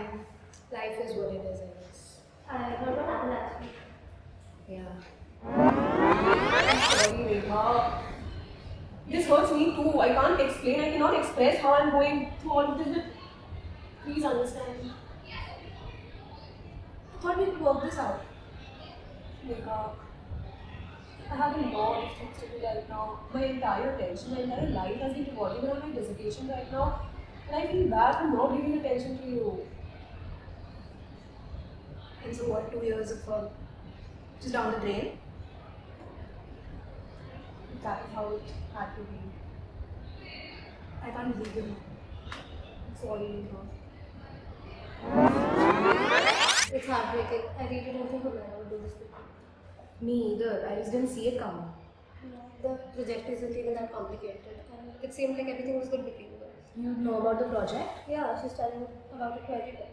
fine. Life is what it is, I guess. I heard what happened actually. Yeah. Sorry, Rekha. This hurts me too. I can't explain, I cannot express how I'm going through all of this, but please understand. I thought we could work this out. Rekha, I have a lot of things to do right now. My entire attention, my entire life has been revolving around my dissertation right now. And I feel bad for not giving attention to you. And so what, 2 years of just down the drain? That is how it had to be. I can't believe you. I'm sorry, Rekha. It's heartbreaking. I really don't think Humera would do this before. Me either. I just didn't see it coming. The project isn't even that complicated, and it seemed like everything was good between you guys. You know about the project? Yeah, she's telling about it to everybody.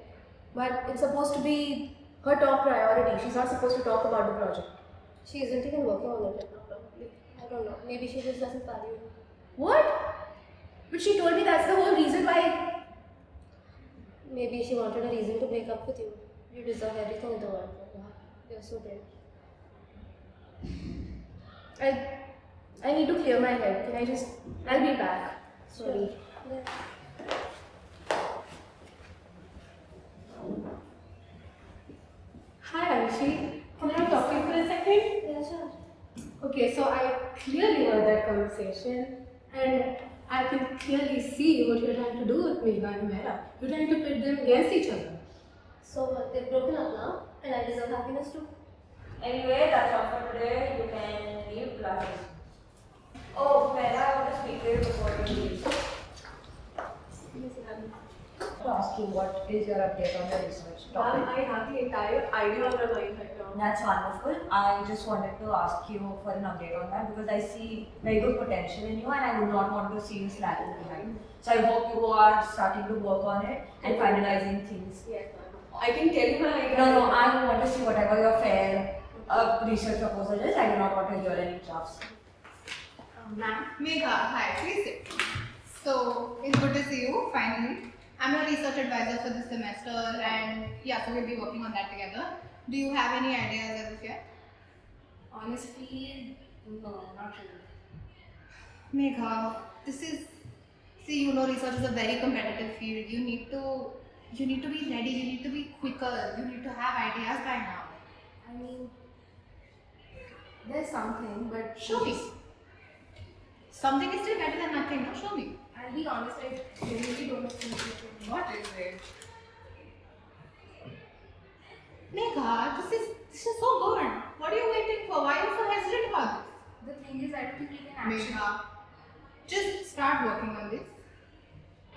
But it's supposed to be her top priority. She's not supposed to talk about the project. She isn't even working on it right now, probably. I don't know. Maybe she just doesn't value you. What? But she told me that's the whole reason why. Maybe she wanted a reason to break up with you. You deserve everything in the world. You're so brave. I need to clear my head. I'll be back. Sorry. Yeah. Hi Anushi, can I talk to you for a second? Yeah, sure. Okay, so I clearly heard that conversation and I can clearly see what you're trying to do with Megha and Humera. You're trying to pit them against each other. So they've broken up now, and I deserve happiness too. Anyway, that's all for today. You can leave classes. Oh, Mera, I want to speak to you before you leave. To ask you, what is your update on the research topic? I have the entire idea on my mind right now. That's wonderful. I just wanted to ask you for an update on that because I see very good potential in you and I would not want to see you slacking behind. So I hope you are starting to work on it and finalizing things. Yes, ma'am. I can tell you my idea. No, I want to see whatever your fair research proposal is. I do not want to hear any drafts. Ma'am. Megha, hi, please sit. So, it's good to see you, finally. I'm a research advisor for this semester and yeah, so we'll be working on that together. Do you have any ideas as of yet? Honestly, no, not really. Megha, see, you know, research is a very competitive field. You need to be ready, you need to be quicker, you need to have ideas by now. I mean, there's something, but Show me. Something is still better than nothing, no? Show me. I'll be honest, I really don't think it. What is it? Megha, this is so good. What are you waiting for? Why are you so hesitant about The thing is, I don't think we can this? actually. Megha, just start working on this.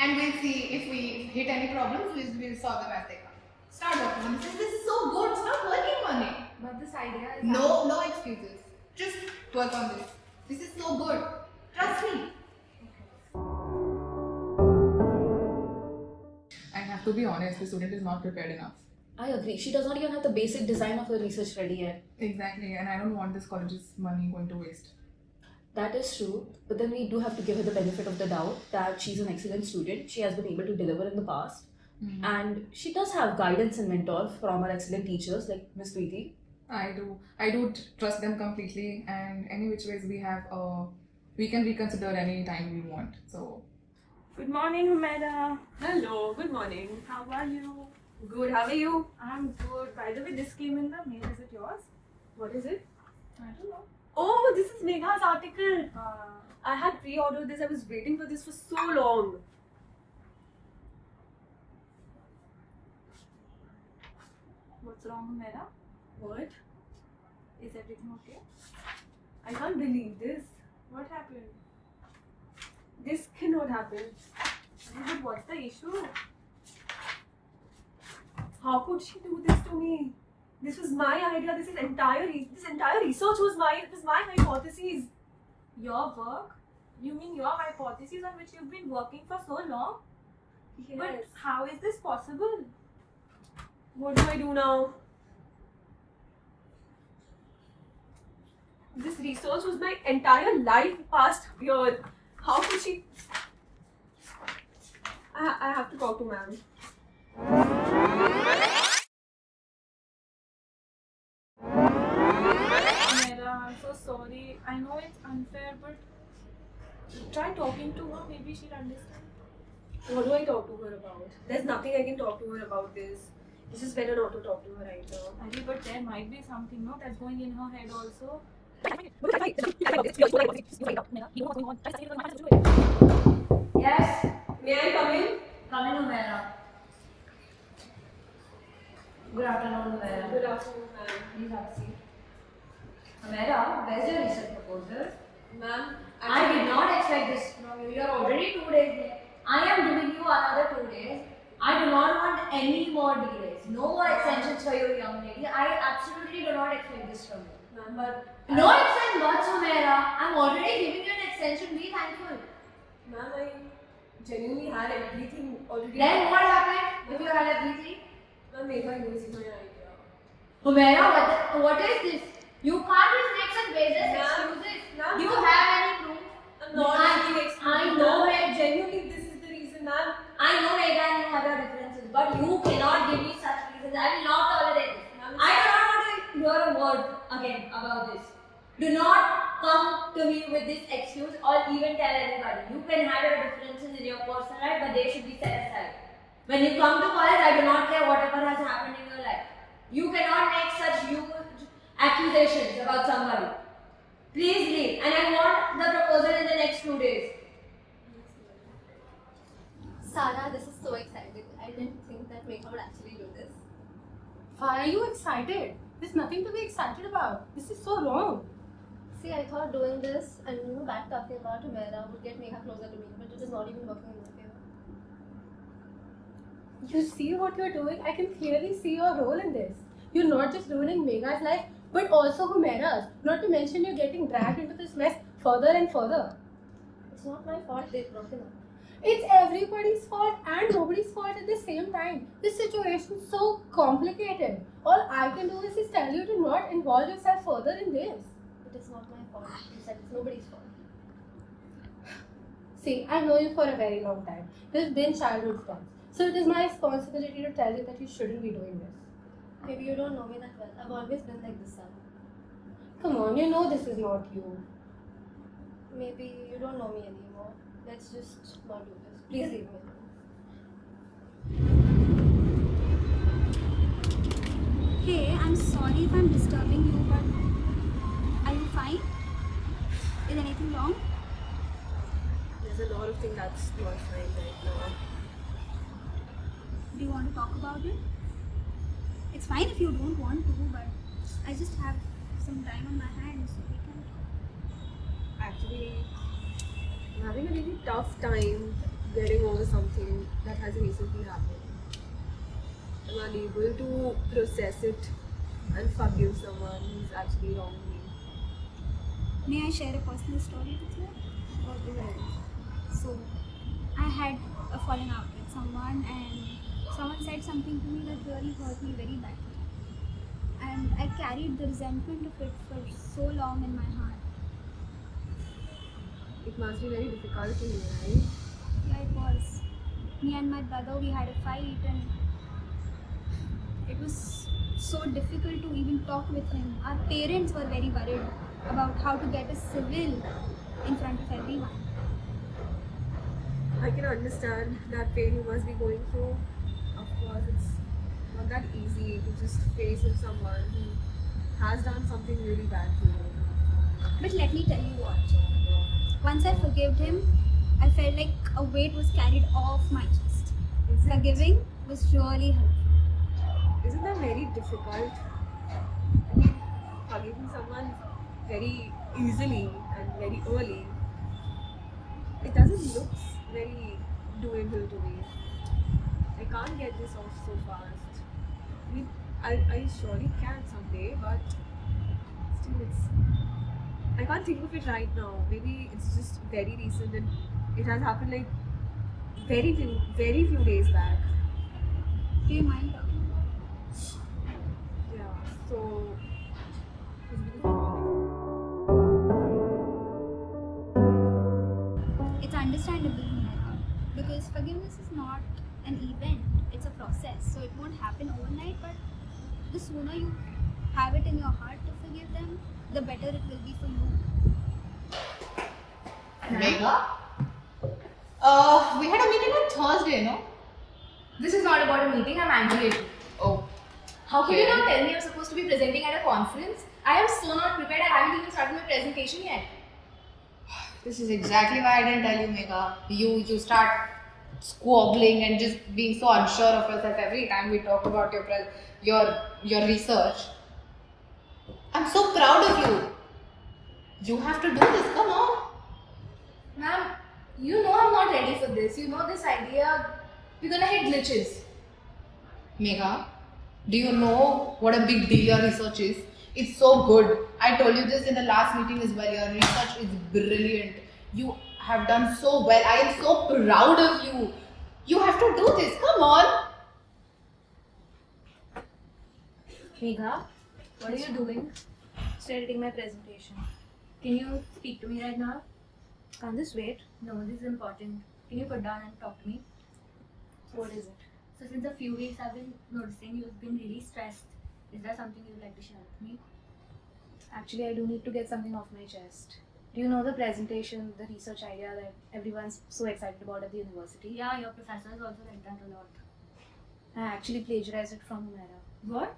And we'll see if we hit any problems, we'll solve them as they come. Start working on this. This is so good. Start working on it. But this idea is. No excuses. Just work on this. This is so good. Trust me. I have to be honest, the student is not prepared enough. I agree. She does not even have the basic design of her research ready yet. Exactly, and I don't want this college's money going to waste. That is true, but then we do have to give her the benefit of the doubt that she's an excellent student. She has been able to deliver in the past, and she does have guidance and mentor from her excellent teachers like Miss Preeti. I do trust them completely, and any which ways we can reconsider any time we want. So, Good morning, Humera. Hello, good morning. How are you? Good, how are you? I'm good. By the way, this came in the mail. Is it yours? What is it? I don't know. Oh, this is Megha's article. I had pre-ordered this. I was waiting for this for so long. What's wrong, Humera? What? Is everything okay? I can't believe this. What happened? This cannot happen. But what's the issue? How could she do this to me? This was my idea. This entire research was mine. It was my hypotheses. Your work? You mean your hypothesis on which you've been working for so long? Yes. But how is this possible? What do I do now? This research was my entire life past year. How could she? I have to talk to ma'am. Mera, I'm so sorry. I know it's unfair, but try talking to her. Maybe she'll understand. What do I talk to her about? There's nothing I can talk to her about this. It's just better not to talk to her right now. Ari, but there might be something, no, that's going in her head also. Yes, May I come in? come in, Umera. Good afternoon, Umera. Good afternoon, ma'am. Please have a seat. Umera, where's your research proposal? Ma'am, I did not expect this from you. You're already 2 days late. I am giving you another 2 days. I do not want any more delays. No more extensions for you, young lady. I absolutely do not expect this from you. Ma'am, but No extension whatsoever. I'm already giving you an extension. Be thankful. ma'am, I genuinely had everything already. Then what happened if you had everything? Ma'am, maybe I losing my idea. Humera, what is this? You can't just make such baseless Ma'am, excuses. ma'am, Do you have any proof? I'm not making excuses. I know ma'am. it. Genuinely, this is the reason, ma'am. I know Megan, you have your differences, but you cannot give me such reasons. I will not tolerate this. Ma'am, I do not want to hear a word again about this. Do not come to me with this excuse or even tell anybody. You can have your differences in your personal life, but they should be set aside. When you come to college, I do not care whatever has happened in your life. You cannot make such huge accusations about somebody. Please leave, and I want the proposal in the next 2 days. Sarah, this is so exciting. I didn't think that Megha would actually do this. Why are you excited? There's nothing to be excited about. This is so wrong. See, I thought doing this and back talking about Humera would get Megha closer to me, but it is not even working in my favor. You see what you're doing? I can clearly see your role in this. You're not just ruining Megha's life, but also Humera's. Not to mention you're getting dragged into this mess further and further. It's not my fault they've broken up. It's everybody's fault and nobody's fault at the same time. This situation is so complicated. All I can do is tell you to not involve yourself further in this. It is not my fault. You said it's nobody's fault. See, I know you for a very long time. We've been childhood friends. So it is my responsibility to tell you that you shouldn't be doing this. Maybe you don't know me that well. I've always been like this, Sarah. Come on, you know this is not you. Maybe you don't know me anymore. Let's just not do this. Please leave me alone. Hey, I'm sorry if I'm disturbing you, but are you fine? Is anything wrong? There's a lot of things that's not fine right now. Do you want to talk about it? It's fine if you don't want to, but I just have some time on my hands, so we can talk. Actually, I'm having a really tough time getting over something that has recently happened. I'm unable to process it and forgive someone who's actually wronged me. May I share a personal story with you? Alright. So, I had a falling out with someone, and someone said something to me that really hurt me very badly. And I carried the resentment of it for so long in my heart. It must be very difficult for you, right? Yeah, it was. Me and my brother, we had a fight, and it was so difficult to even talk with him. Our parents were very worried about how to get us civil in front of everyone. I can understand that pain you must be going through. Of course, it's not that easy to just face with someone who has done something really bad to you. But let me tell you what. Once I forgave him, I felt like a weight was carried off my chest. Forgiving was really helpful. Isn't that very difficult? I mean, forgiving someone very easily and very early, it doesn't look very doable to me. I can't get this off so fast. I mean, I surely can someday, but still I can't think of it right now. Maybe it's just very recent and it has happened like very few days back. Do you mind talking? Yeah, so It's understandable in my heart, because forgiveness is not an event, it's a process, so it won't happen overnight, but the sooner you have it in your heart to forgive them, the better it will be for you. Megha? We had a meeting on Thursday, no? This is not about a meeting, I'm angry at you. Oh. How could you not tell me I'm supposed to be presenting at a conference? I am so not prepared, I haven't even started my presentation yet. This is exactly why I didn't tell you, Megha. You start squabbling and just being so unsure of yourself every time we talk about your research. I'm so proud of you. You have to do this, come on. Ma'am, you know I'm not ready for this. You know this idea, we're gonna hit glitches. Megha, do you know what a big deal your research is? It's so good. I told you this in the last meeting as well. Your research is brilliant. You have done so well. I am so proud of you. You have to do this. Come on. Megha, what are you doing? Just editing my presentation. Can you speak to me right now? Can't this wait? No, this is important. Can you put down and talk to me? What is it? So since a few weeks I've been noticing you've been really stressed. Is there something you'd like to share with me? Actually, I do need to get something off my chest. Do you know the presentation, the research idea that everyone's so excited about at the university? Yeah, your professors also like that a lot. I actually plagiarized it from Humera. What?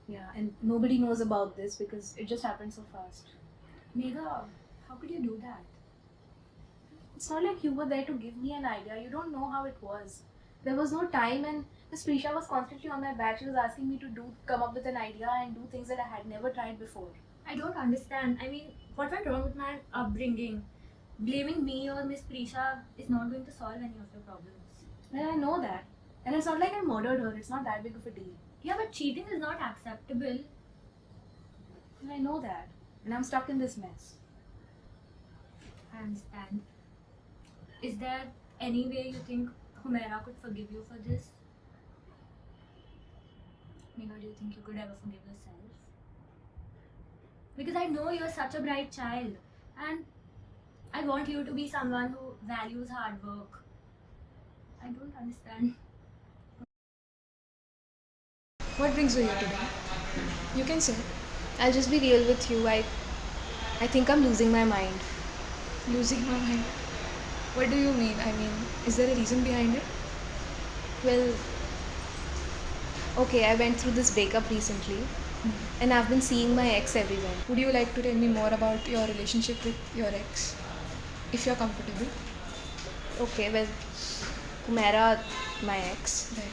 Yeah, and nobody knows about this because it just happened so fast. Megha, how could you do that? It's not like you were there to give me an idea. You don't know how it was. There was no time, and Miss Prisha was constantly on my back. She was asking me to come up with an idea and do things that I had never tried before. I don't understand. I mean, what went wrong with my upbringing? Blaming me or Miss Prisha is not going to solve any of your problems. And I know that. And it's not like I murdered her. It's not that big of a deal. Yeah, but cheating is not acceptable. And I know that. And I'm stuck in this mess. I understand. Is there any way you think Humera could forgive you for this? Megha, do you think you could ever forgive yourself? Because I know you're such a bright child and I want you to be someone who values hard work. I don't understand. What brings you here today? You can say. I'll just be real with you. I think I'm losing my mind. Losing my mind. What do you mean? I mean, is there a reason behind it? Well, okay, I went through this breakup recently and I've been seeing my ex everywhere. Would you like to tell me more about your relationship with your ex? If you're comfortable. Okay, well, Humera, my ex, Right.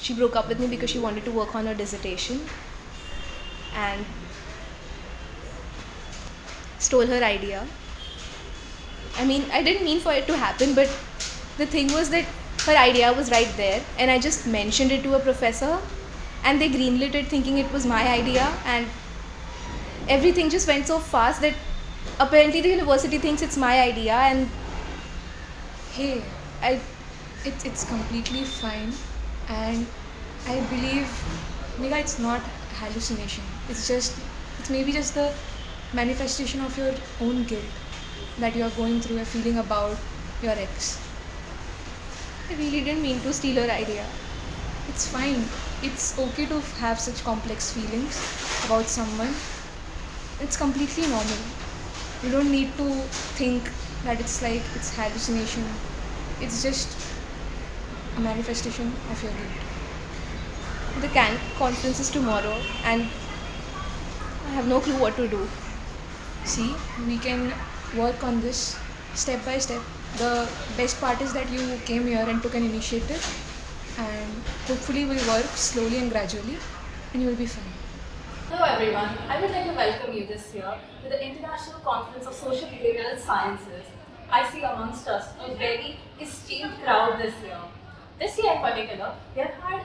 she broke up with me because she wanted to work on her dissertation and stole her idea. I mean, I didn't mean for it to happen, but the thing was that her idea was right there and I just mentioned it to a professor and they greenlit it thinking it was my idea, and everything just went so fast that apparently the university thinks it's my idea, and Hey, it's completely fine, and I believe Megha, it's not hallucination. It's maybe just the manifestation of your own guilt that you are going through, a feeling about your ex. I really didn't mean to steal her idea. It's fine. It's okay to have such complex feelings about someone. It's completely normal. You don't need to think that it's hallucination. It's just a manifestation of your guilt. The conference is tomorrow and I have no clue what to do. See, we can work on this step by step. The best part is that you came here and took an initiative, and hopefully we'll work slowly and gradually and you will be fine. Hello everyone, I would like to welcome you this year to the International Conference of Social Behavioral Sciences. I see amongst us a very esteemed crowd this year. This year in particular, we have had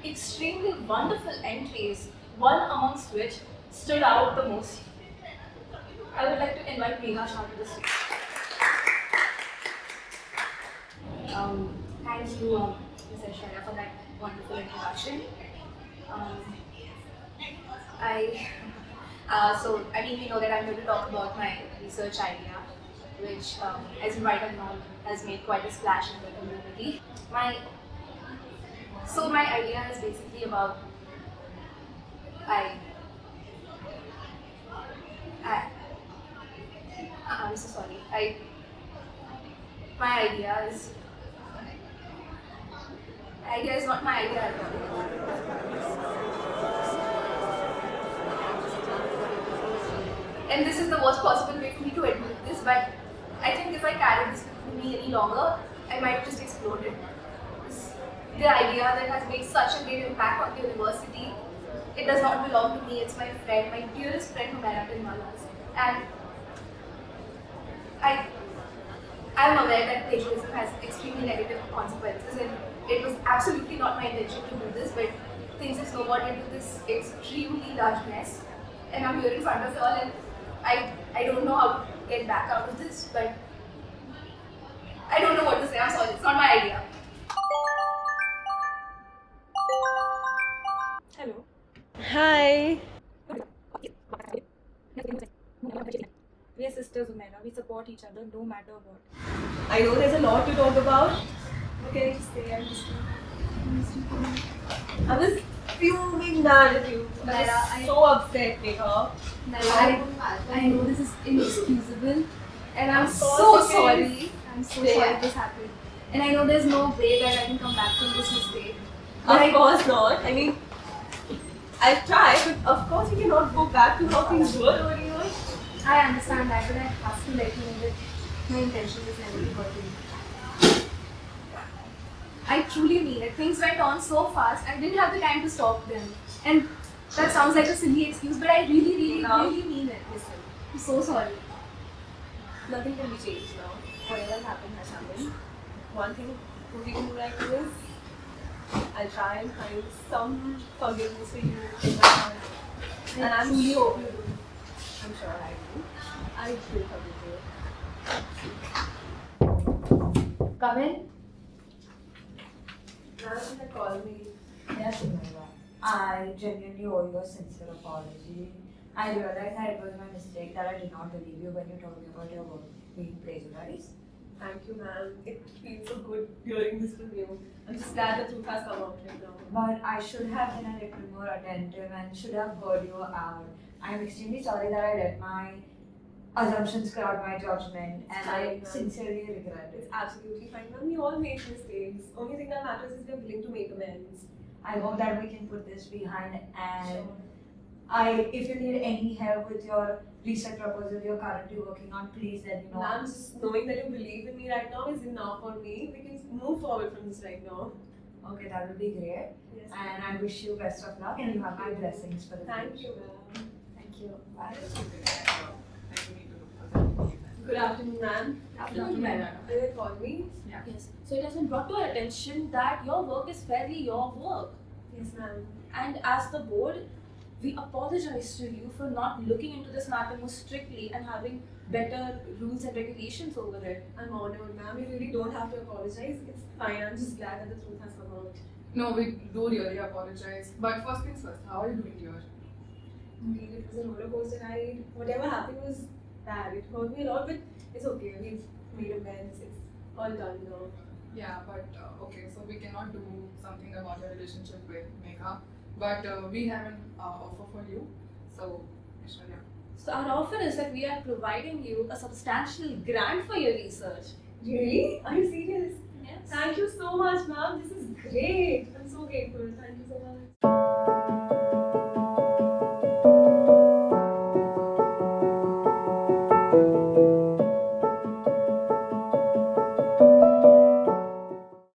extremely wonderful entries, one amongst which stood out the most. I would like to invite Megha Shah to the stage. Thank you, Ms. Aishwarya, for that wonderful introduction. We know that I'm here to talk about my research idea, which, as you might have known, has made quite a splash in the community. My So my idea is basically about I'm so sorry. My idea is not my idea at all. And this is the worst possible way for me to admit this, but I think if I carry this with me any longer, I might just explode it. The idea that has made such a great impact on the university, it does not belong to me, it's my friend, my dearest friend who met up in Malas. And I'm aware that plagiarism has extremely negative consequences, and it was absolutely not my intention to do this, but things have snowballed into this extremely large mess. And I'm here in front of you all, and I don't know how to get back out of this, but I don't know what to say. I'm sorry, it's not my idea. Hello. Hi. We are sisters, Umaira. We support each other no matter what. I know there's a lot to talk about. What can I just say? I missed you. I was fuming mad at you. I Naira, was so upset, Neha. I know this is inexcusable, and I'm so course it sorry. I'm so sorry this happened. And I know there's no way that I can come back from this mistake. Of course not. I mean, I've tried, but of course we cannot go back to how things were earlier. I understand that, but I have to let you know that my intention was never to hurt you. I truly mean it. Things went on so fast, I didn't have the time to stop them. And that sounds like a silly excuse, but I really mean it. Listen, I'm so sorry. Nothing can be changed now. Whatever happened has happened. One thing we can do right now is I'll try and find some forgiveness for you in my heart. And I truly hope you do. I'm sure I do. I will forgive you. Come in. Now you can call me. Yes, Umaira. I genuinely owe you a sincere apology. I realized that it was my mistake that I did not believe you when you told me about your work being plagiarized. Thank you, ma'am. It feels so good hearing this from you. I'm just glad the truth has come out right now. But I should have been a little more attentive and should have heard you out. I am extremely sorry that I let my assumptions cloud my judgment, and I sincerely regret it. It's absolutely fine, ma'am. We all make mistakes. Only thing that matters is we're willing to make amends. I hope that we can put this behind, and Sure. if you need any help with your research proposal you're currently working on, please let me know. Ma'am, just knowing that you believe in me right now is enough for me. We can move forward from this right now. Okay, that will be great. Yes. And I wish you best of luck, and you have my blessings for the Thank future. you, ma'am. Thank you. Bye. Good afternoon, ma'am. Afternoon, ma'am. Did they call me? Yes. So it has been brought to our attention that your work is fairly your work. Yes, ma'am. And as the board, we apologize to you for not looking into this matter more strictly and having better rules and regulations over it. I'm honored, ma'am. You really don't have to apologize. It's fine. I'm just glad that the truth has come out. No, we do really apologize. But first things first, how are you doing here? Indeed, it was a roller coaster ride. Whatever happened was bad. It hurt me a lot, but it's okay. We've made amends. It's all done now. Yeah, but okay, so we cannot do something about your relationship with Megha. But we have an offer for you. So, Aishwarya. So our offer is that we are providing you a substantial grant for your research. Really? Are you serious? Yes. Thank you so much, ma'am. This is great. I'm so grateful. Thank you so much.